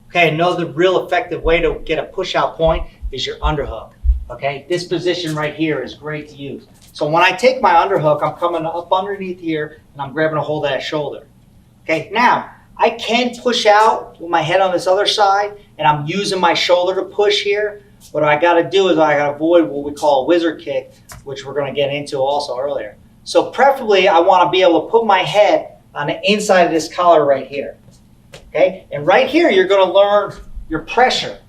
Okay, another real effective way to get a push out point is your underhook. Okay, this position right here is great to use. So when I take my underhook, I'm coming up underneath here and I'm grabbing a hold of that shoulder. Okay, now I can push out with my head on this other side and I'm using my shoulder to push here. What I got to do is I got to avoid what we call a wizard kick, which we're going to get into also earlier. So preferably I want to be able to put my head on the inside of this collar right here. Okay, and right here you're going to learn your pressure.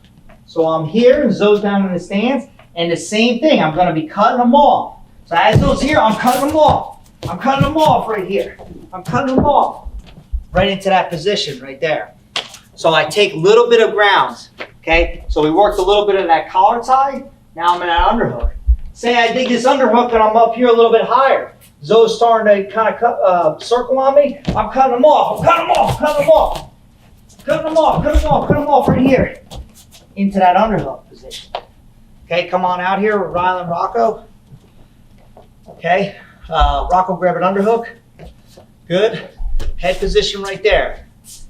So I'm here and Zoe's down in the stands, and the same thing, I'm going to be cutting them off. So as Zoe's here, I'm cutting them off. I'm cutting them off right here. I'm cutting them off right into that position right there. So I take a little bit of grounds. Okay, so we worked a little bit of that collar tie. Now I'm in that underhook. Say I dig this underhook and I'm up here a little bit higher. Zoe's starting to kind of circle on me. I'm cutting them off. I'm cutting them off. Cutting them off. Cutting them off. Cutting them off. Cutting them off right here into that underhook position. Okay, come on out here with Rylan Rocco. Okay, Rocco grab an underhook. Good. Head position right there.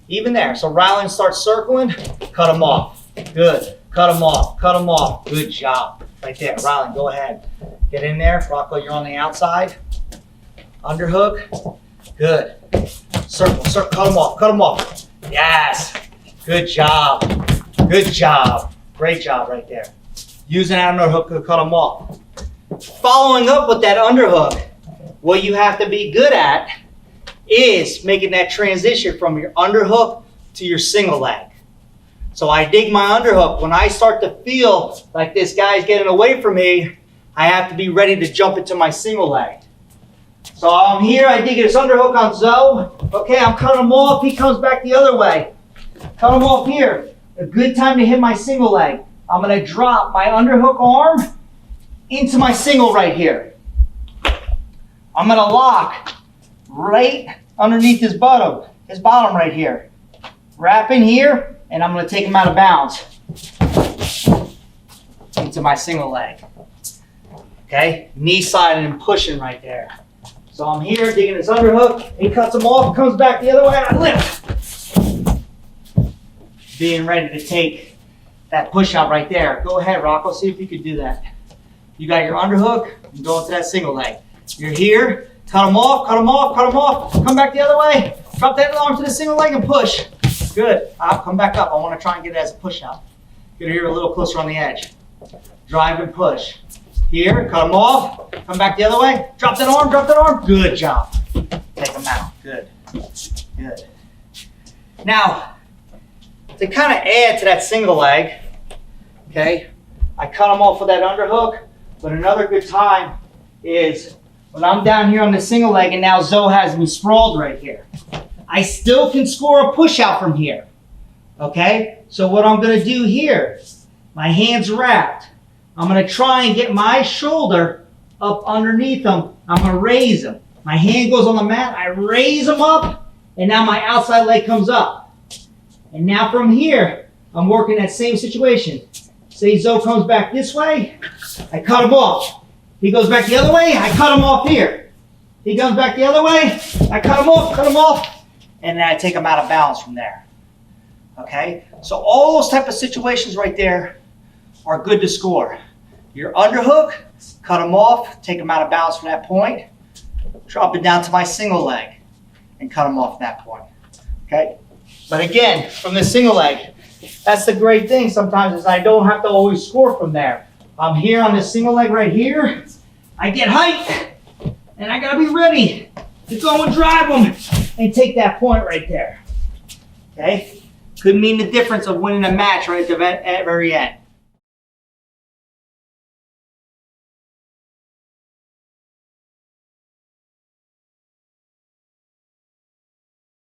Even there. So Rylan starts circling. Cut him off. Good. Cut him off. Cut him off. Good job. Right there. Rylan, go ahead. Get in there. Rocco, you're on the outside. Underhook. Good. Circle. Circle. Cut him off. Cut him off. Yes. Good job. Good job. Great job right there. Using that underhook to cut him off. Following up with that underhook, what you have to be good at is making that transition from your underhook to your single leg. So I dig my underhook. When I start to feel like this guy's getting away from me, I have to be ready to jump into my single leg. So I'm here, I dig this underhook on Zoe. Okay, I'm cutting him off. He comes back the other way. Cut him off here. A good time to hit my single leg. I'm going to drop my underhook arm into my single right here. I'm going to lock right underneath his bottom right here. Wrap in here, and I'm going to take him out of bounds into my single leg. Okay, knee sliding and pushing right there. So I'm here digging his underhook. He cuts him off, comes back the other way. I lift. Being ready to take that push out right there. Go ahead, Rocco. See if you can do that. You got your underhook. You go into that single leg. You're here. Cut him off. Cut him off. Cut him off. Come back the other way. Drop that arm to the single leg and push. Good. I'll come back up. I want to try and get it as a push out. Get here a little closer on the edge. Drive and push. Here. Cut him off. Come back the other way. Drop that arm. Drop that arm. Good job. Take him out. Good. Good. Now, to kind of add to that single leg, okay, I cut him off with that underhook, but another good time is when I'm down here on the single leg and now Zoe has me sprawled right here. I still can score a push out from here, okay? So what I'm gonna do here, my hands wrapped, I'm gonna try and get my shoulder up underneath him. I'm gonna raise him. My hand goes on the mat, I raise him up, and now my outside leg comes up. And now from here, I'm working that same situation. Say Zoe comes back this way, I cut him off. He goes back the other way, I cut him off here. He comes back the other way, I cut him off, and then I take him out of balance from there. Okay? So all those type of situations right there are good to score. Your underhook, cut him off, take him out of balance from that point, drop it down to my single leg, and cut him off at that point. Okay? But again, from the single leg, that's the great thing sometimes is I don't have to always score from there. I'm here on this single leg right here. I get height, and I gotta be ready to go and drive them and take that point right there. Okay? Could mean the difference of winning a match right at the very end.